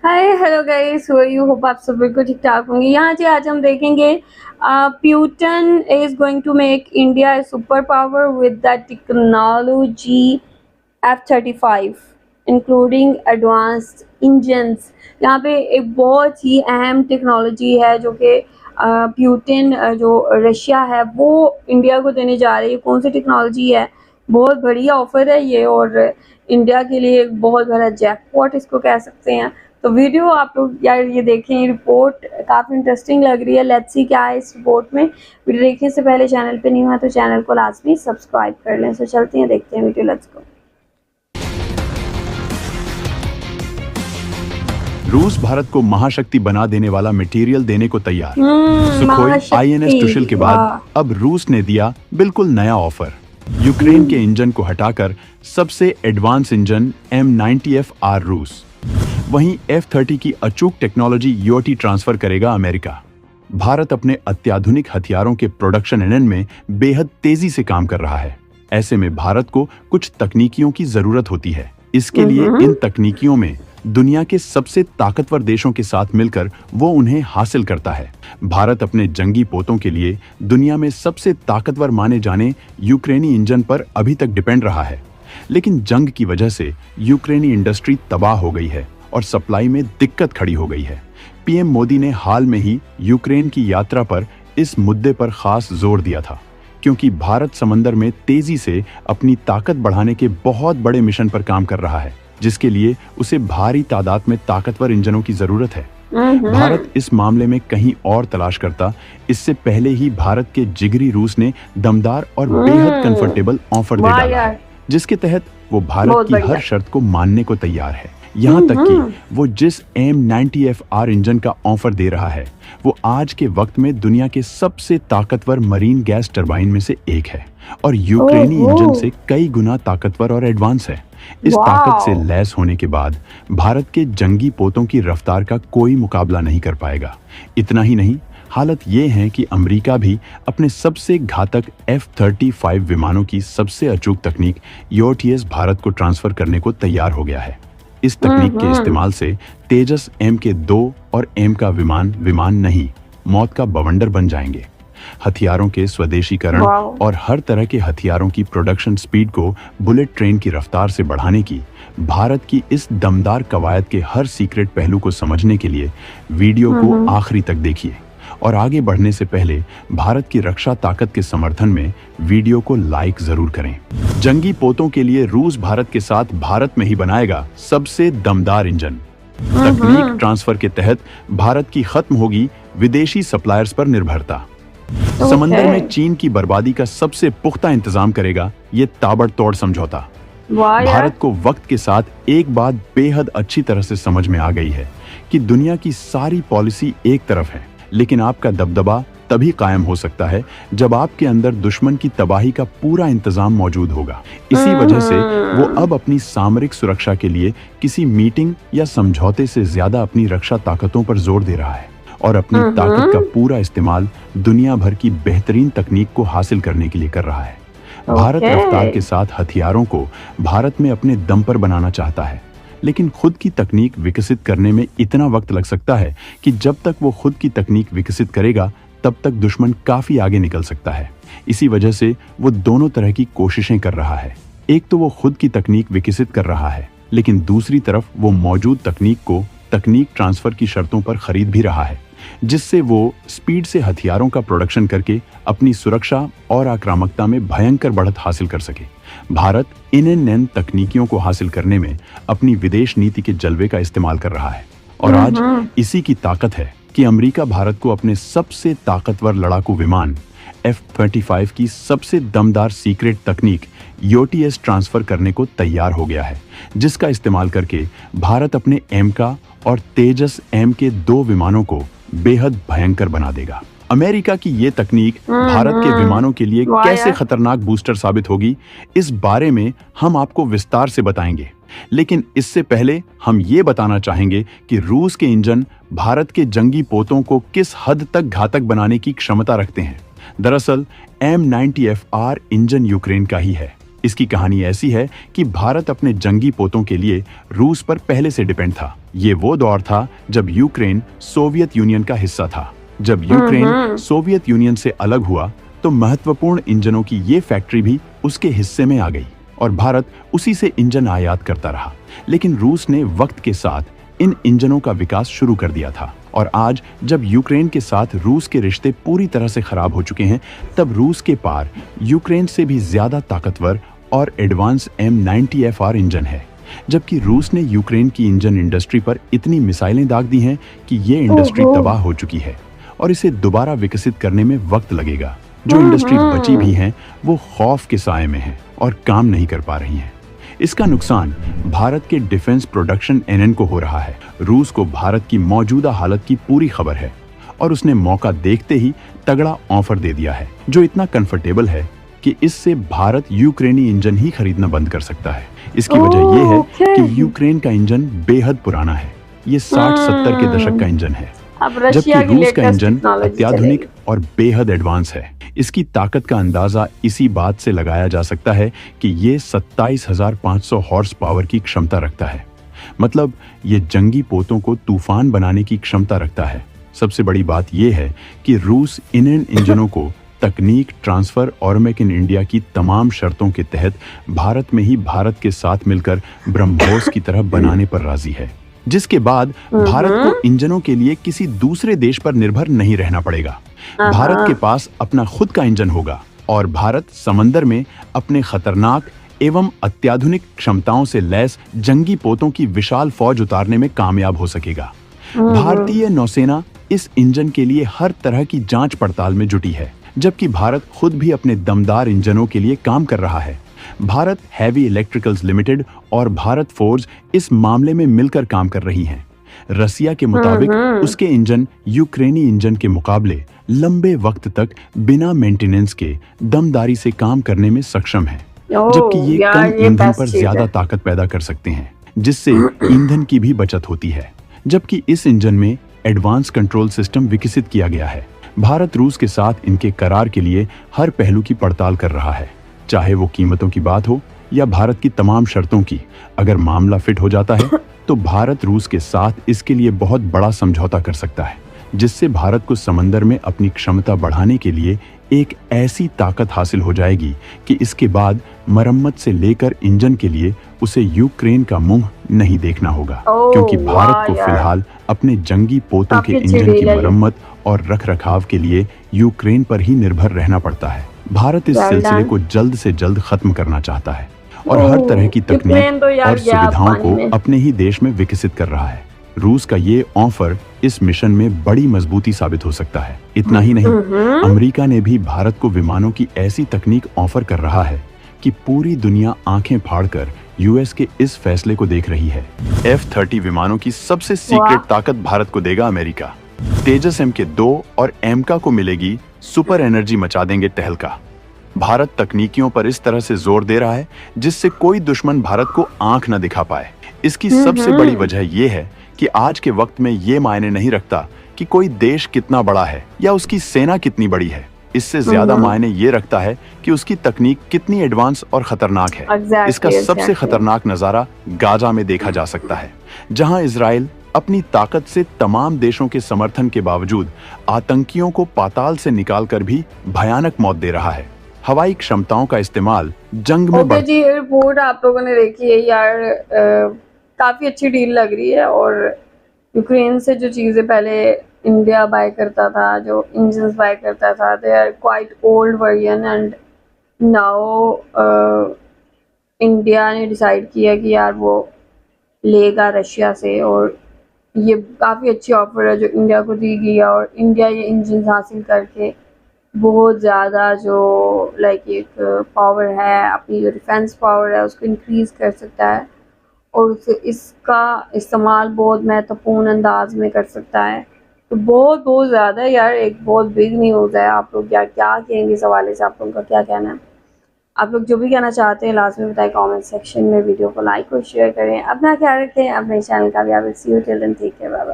Hi hello guys, हो you hope आप सब बिल्कुल ठीक ठाक होंगे। यहाँ जी आज हम देखेंगे Putin is going to make India a super power with the technology F-35 including advanced engines. यहाँ पे एक बहुत ही अहम टेक्नोलॉजी है जो कि प्यूटन जो रशिया है वो इंडिया को देने जा रही है। कौन सी टेक्नोलॉजी है? बहुत बढ़िया ऑफर है ये और इंडिया के लिए एक बहुत बड़ा जैकपॉट इसको कह सकते हैं। तो वीडियो आप लोग यार ये देखें, ये रिपोर्ट काफ़ी इंटरेस्टिंग लग रही है। लेट्स सी क्या है इस रिपोर्ट में। वीडियो देखने से पहले चैनल पे नहीं हुआ तो चैनल को लाजमी सब्सक्राइब कर लें। सो चलते हैं, देखते हैं वीडियो, लेट्स गो। रूस भारत को महाशक्ति बना देने वाला मटेरियल देने को तैयार। सुखोई महाशक्ति, आईएनएस टुशल के बाद अब रूस ने दिया बिल्कुल नया ऑफर। यूक्रेन के इंजन को हटाकर सबसे एडवांस इंजन M90FR रूस, वहीं F-30 की अचूक टेक्नोलॉजी यूओटी ट्रांसफर करेगा अमेरिका। भारत अपने अत्याधुनिक हथियारों के प्रोडक्शन एंड में बेहद तेजी से काम कर रहा है। ऐसे में भारत को कुछ तकनीकियों की जरूरत होती है। इसके लिए इन तकनीकियों में दुनिया के सबसे ताकतवर देशों के साथ मिलकर वो उन्हें हासिल करता है। भारत अपने जंगी पोतों के लिए दुनिया में सबसे ताकतवर माने जाने यूक्रेनी इंजन पर अभी तक डिपेंड रहा है, लेकिन जंग की वजह से यूक्रेनी इंडस्ट्री तबाह हो गई है और सप्लाई में दिक्कत खड़ी हो गई है। पीएम मोदी ने हाल में ही यूक्रेन की यात्रा पर इस मुद्दे पर खास जोर दिया था, क्योंकि भारत समंदर में तेजी से अपनी ताकत बढ़ाने के बहुत बड़े मिशन पर काम कर रहा है, जिसके लिए उसे भारी तादाद में ताकतवर इंजनों की जरूरत है। भारत इस मामले में कहीं और तलाश करता, इससे पहले ही भारत के जिगरी रूस ने दमदार और बेहद कंफर्टेबल ऑफर दे डाला है, जिसके तहत वो भारत की हर शर्त को मानने को तैयार है। यहाँ तक कि वो जिस M90FR इंजन का ऑफर दे रहा है वो आज के वक्त में दुनिया के सबसे ताकतवर मरीन गैस टरबाइन में से एक है और यूक्रेनी इंजन से कई गुना ताकतवर और एडवांस है। इस ताकत से लैस होने के बाद भारत के जंगी पोतों की रफ्तार का कोई मुकाबला नहीं कर पाएगा। इतना ही नहीं, हालत ये है कि अमेरिका भी अपने सबसे घातक F-35 विमानों की सबसे अचूक तकनीक UOTS भारत को ट्रांसफर करने को तैयार हो गया है। इस तकनीक के इस्तेमाल से तेजस M2 और M का विमान नहीं, मौत का बवंडर बन जाएंगे। हथियारों के स्वदेशीकरण और हर तरह के हथियारों की प्रोडक्शन स्पीड को बुलेट ट्रेन की रफ्तार से बढ़ाने की भारत की इस दमदार कवायद के हर सीक्रेट पहलू को समझने के लिए वीडियो को आखिरी तक देखिए और आगे बढ़ने से पहले भारत की रक्षा ताकत के समर्थन में वीडियो को लाइक जरूर करें। जंगी पोतों के लिए रूस भारत के साथ भारत में ही बनाएगा सबसे दमदार इंजन। तकनीक ट्रांसफर के तहत भारत की खत्म होगी विदेशी सप्लायर्स पर निर्भरता। समंदर में चीन की बर्बादी का सबसे पुख्ता इंतजाम करेगा ये ताबड़तोड़ समझौता। भारत को वक्त के साथ एक बात बेहद अच्छी तरह से समझ में आ गई है कि दुनिया की सारी पॉलिसी एक तरफ है, लेकिन आपका दबदबा तभी कायम हो सकता है जब आपके अंदर दुश्मन की तबाही का पूरा इंतजाम मौजूद होगा। इसी वजह से वो अब अपनी सामरिक सुरक्षा के लिए किसी मीटिंग या समझौते से ज्यादा अपनी रक्षा ताकतों पर जोर दे रहा है और अपनी ताकत का पूरा इस्तेमाल दुनिया भर की बेहतरीन तकनीक को हासिल करने के लिए कर रहा है। भारत रफ्तार के साथ हथियारों को भारत में अपने दम पर बनाना चाहता है, लेकिन खुद की तकनीक विकसित करने में इतना वक्त लग सकता है कि जब तक वो खुद की तकनीक विकसित करेगा तब तक दुश्मन काफी आगे निकल सकता है। इसी वजह से वो दोनों तरह की कोशिशें कर रहा है। एक तो वो खुद की तकनीक विकसित कर रहा है, लेकिन दूसरी तरफ वो मौजूद तकनीक को तकनीक ट्रांसफर की शर्तों पर खरीद भी रहा है, जिससे वो स्पीड से हथियारों का प्रोडक्शन करके अपनी सुरक्षा और आक्रामकता में भयंकर बढ़त हासिल कर सके। भारत इन तकनीकियों को हासिल करने में अपनी विदेश नीति के जलवे का इस्तेमाल कर रहा है और आज इसी की ताकत है कि अमेरिका भारत को अपने सबसे ताकतवर लड़ाकू विमान F-35 की सबसे दमदार सीक्रेट तकनीक UOTS ट्रांसफर करने को तैयार हो गया है, जिसका इस्तेमाल करके भारत अपने M का और तेजस M के 2 विमानों को बेहद भयंकर बना देगा। अमेरिका की ये तकनीक भारत के विमानों के लिए कैसे खतरनाक बूस्टर साबित होगी, इस बारे में हम आपको विस्तार से बताएंगे। लेकिन इससे पहले हम ये बताना चाहेंगे कि रूस के इंजन भारत के जंगी पोतों को किस हद तक घातक बनाने की क्षमता रखते हैं। दरअसल M90FR इंजन यूक्रेन का ही है। इसकी कहानी ऐसी है कि भारत अपने जंगी पोतों के लिए रूस पर पहले से डिपेंड था। ये वो दौर था जब यूक्रेन सोवियत यूनियन का हिस्सा था। जब यूक्रेन सोवियत यूनियन से अलग हुआ तो महत्वपूर्ण इंजनों की ये फैक्ट्री भी उसके हिस्से में आ गई और भारत उसी से इंजन आयात करता रहा। लेकिन रूस ने वक्त के साथ इन इंजनों का विकास शुरू कर दिया था और आज जब यूक्रेन के साथ रूस के रिश्ते पूरी तरह से खराब हो चुके हैं, तब रूस के पार यूक्रेन से भी ज्यादा ताकतवर और एडवांस M90FR इंजन है। जबकि रूस ने यूक्रेन की इंजन इंडस्ट्री पर इतनी मिसाइलें दाग दी हैं कि ये इंडस्ट्री तबाह हो चुकी है और इसे दोबारा विकसित करने में वक्त लगेगा। जो इंडस्ट्री बची भी हैं वो खौफ के साए में हैं और काम नहीं कर पा रही हैं। इसका नुकसान भारत के डिफेंस प्रोडक्शन NN को हो रहा है। रूस को भारत की मौजूदा हालत की पूरी खबर है और उसने मौका देखते ही तगड़ा ऑफर दे दिया है, जो इतना कंफर्टेबल है कि इससे भारत यूक्रेनी इंजन ही खरीदना बंद कर सकता है। इसकी वजह यह है कि यूक्रेन का इंजन बेहद पुराना है। ये 60-70 के दशक का इंजन है, जबकि रूस का इंजन अत्याधुनिक और बेहद एडवांस है। इसकी ताकत का अंदाजा इसी बात से लगाया जा सकता है कि ये 27,500 हॉर्स पावर की क्षमता रखता है। मतलब ये जंगी पोतों को तूफान बनाने की क्षमता रखता है। सबसे बड़ी बात यह है कि रूस इन इंजनों को तकनीक ट्रांसफर और मेक इन इंडिया की तमाम शर्तों के तहत भारत में ही भारत के साथ मिलकर ब्रह्मोस की तरह बनाने पर राजी है, जिसके बाद भारत को इंजनों के लिए किसी दूसरे देश पर निर्भर नहीं रहना पड़ेगा। भारत के पास अपना खुद का इंजन होगा और भारत समंदर में अपने खतरनाक एवं अत्याधुनिक क्षमताओं से लैस जंगी पोतों की विशाल फौज उतारने में कामयाब हो सकेगा। भारतीय नौसेना इस इंजन के लिए हर तरह की जांच पड़ताल में जुटी है, जबकि भारत खुद भी अपने दमदार इंजनों के लिए काम कर रहा है। भारत हैवी इलेक्ट्रिकल्स लिमिटेड और भारत फोर्ज इस मामले में मिलकर काम कर रही हैं। रसिया के मुताबिक उसके इंजन यूक्रेनी इंजन के मुकाबले लंबे वक्त तक बिना मेंटेनेंस के दमदारी से काम करने में सक्षम है, जबकि ये कम ईंधन पर ज्यादा ताकत पैदा कर सकते हैं, जिससे ईंधन की भी बचत होती है। जबकि इस इंजन में एडवांस कंट्रोल सिस्टम विकसित किया गया है। भारत रूस के साथ इनके करार के लिए हर पहलू की पड़ताल कर रहा है, चाहे वो कीमतों की बात हो या भारत की तमाम शर्तों की। अगर मामला फिट हो जाता है तो भारत रूस के साथ इसके लिए बहुत बड़ा समझौता कर सकता है, जिससे भारत को समंदर में अपनी क्षमता बढ़ाने के लिए एक ऐसी ताकत हासिल हो जाएगी कि इसके बाद मरम्मत से लेकर इंजन के लिए उसे यूक्रेन का मुंह नहीं देखना होगा, क्योंकि भारत को फिलहाल अपने जंगी पोतों के इंजन की मरम्मत और रखरखाव के लिए यूक्रेन पर ही निर्भर रहना पड़ता है। भारत इस सिलसिले को जल्द से जल्द खत्म करना चाहता है और हर तरह की तकनीक और सुविधाओं को अपने ही देश में विकसित कर रहा है। रूस का ये ऑफर इस मिशन में बड़ी मजबूती साबित हो सकता है। इतना ही नहीं, अमेरिका ने भी भारत को विमानों की ऐसी तकनीक ऑफर कर रहा है कि पूरी दुनिया आंखें फाड़कर यूएस के इस फैसले को देख रही है। F-30 विमानों की सबसे सीक्रेट ताकत भारत को देगा अमेरिका। तेजस MK2 और एमका को मिलेगी सुपर एनर्जी मचा देंगे टहलका। भारत तकनीकियों पर इस तरह से जोर दे रहा है जिससे कोई दुश्मन भारत को आंख न दिखा पाए। इसकी सबसे बड़ी वजह यह है कि आज के वक्त में ये मायने नहीं रखता कि कोई देश कितना बड़ा है या उसकी सेना कितनी बड़ी है। इससे ज्यादा मायने ये रखता है कि उसकी तकनीक कितनी एडवांस और खतरनाक है। इसका सबसे खतरनाक नजारा गाजा में देखा जा सकता है, जहां इजराइल अपनी ताकत से तमाम देशों के समर्थन के बावजूद आतंकियों को पाताल से निकालकर भी भयानक मौत दे रहा है। हवाई क्षमताओं का इस्तेमाल जंग में जी रिपोर्ट आप लोगों ने देखी है यार, काफी अच्छी डील लग रही है। और यूक्रेन से जो चीजें पहले इंडिया बाय करता था, जो इंजन्स बाय करता था, they are quite old version and now India ने डिसाइड किया कि यार वो लेगा रशिया से। और ये काफ़ी अच्छी ऑफर है जो इंडिया को दी गई है और इंडिया ये इंजन हासिल करके बहुत ज़्यादा जो लाइक एक पावर है, अपनी जो डिफेंस पावर है उसको इंक्रीज़ कर सकता है और उसे इसका इस्तेमाल बहुत महत्वपूर्ण अंदाज में कर सकता है। तो बहुत बहुत ज़्यादा यार एक बहुत बिग न्यूज़ है। आप लोग यार क्या कहेंगे इस हवाले से, आप लोगों का क्या कहना है? आप लोग जो भी कहना चाहते हैं लाजमी बताएं कमेंट सेक्शन में। वीडियो को लाइक और शेयर करें। अपना ख्याल रखें, अपने चैनल का भी आप see you till then, take care, bye bye.